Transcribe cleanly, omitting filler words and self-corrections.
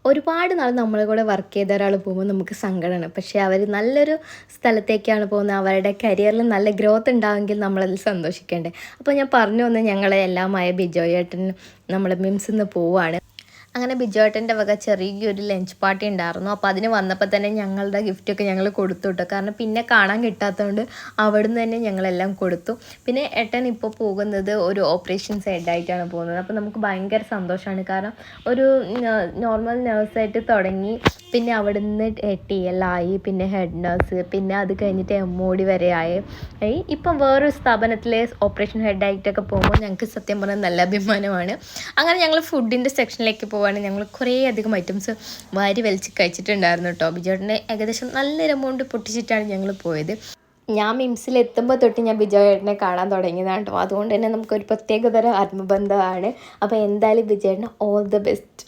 ഒരുപാട് നാൾ നമ്മളെ കൂടെ വർക്ക് ചെയ്ത ഒരാൾ പോകുമ്പോൾ നമുക്ക് സങ്കടമാണ്. പക്ഷേ അവർ നല്ലൊരു സ്ഥലത്തേക്കാണ് പോകുന്നത്, അവരുടെ കരിയറിൽ നല്ല ഗ്രോത്ത് ഉണ്ടാവുമെങ്കിൽ നമ്മളതിൽ സന്തോഷിക്കേണ്ടേ. അപ്പോൾ ഞാൻ പറഞ്ഞു വന്ന് ഞങ്ങളെ എല്ലാമായ ബിജോയ് ഏട്ടൻ നമ്മൾ മിംസിൽ നിന്ന് പോവുകയാണ്. അങ്ങനെ ബിജുവേട്ടൻ്റെ വക ചെറിയൊരു ലഞ്ച് പാർട്ടി ഉണ്ടായിരുന്നു. അപ്പോൾ അതിന് വന്നപ്പോൾ തന്നെ ഞങ്ങളുടെ ഗിഫ്റ്റൊക്കെ ഞങ്ങൾ കൊടുത്തു കേട്ടോ. കാരണം പിന്നെ കാണാൻ കിട്ടാത്തതുകൊണ്ട് അവിടുന്ന് തന്നെ ഞങ്ങളെല്ലാം കൊടുത്തു. പിന്നെ ഏട്ടൻ ഇപ്പോൾ പോകുന്നത് ഒരു ഓപ്പറേഷൻ സൈഡായിട്ടാണ് പോകുന്നത്. അപ്പോൾ നമുക്ക് ഭയങ്കര സന്തോഷമാണ്. കാരണം ഒരു നോർമൽ നേഴ്സായിട്ട് തുടങ്ങി, പിന്നെ അവിടുന്ന് TL ആയി, പിന്നെ ഹെഡ് നേഴ്സ്, പിന്നെ അത് കഴിഞ്ഞിട്ട് MOD വരെ ആയി. ഇപ്പം വേറൊരു സ്ഥാപനത്തിലെ ഓപ്പറേഷൻ ഹെഡായിട്ടൊക്കെ പോകുമ്പോൾ ഞങ്ങൾക്ക് സത്യം പറഞ്ഞാൽ നല്ല അഭിമാനമാണ്. അങ്ങനെ ഞങ്ങൾ ഫുഡിൻ്റെ സെക്ഷനിലേക്ക് പോവാണ്. ഞങ്ങൾ കുറേ അധികം ഐറ്റംസ് വാരി വലിച്ച് കഴിച്ചിട്ടുണ്ടായിരുന്നു കേട്ടോ. ബിജോയേട്ടനെ ഏകദേശം നല്ലൊരു എമൗണ്ട് പൊട്ടിച്ചിട്ടാണ് ഞങ്ങൾ പോയത്. ഞാൻ മിംസിൽ എത്തുമ്പോൾ തൊട്ട് ഞാൻ ബിജോയേട്ടനെ കാണാൻ തുടങ്ങിയതാണ് കേട്ടോ. അതുകൊണ്ട് തന്നെ നമുക്കൊരു പ്രത്യേകതരം ആത്മബന്ധമാണ്. അപ്പോൾ എന്തായാലും ബിജോയേട്ടന് ഓൾ ദ ബെസ്റ്റ്.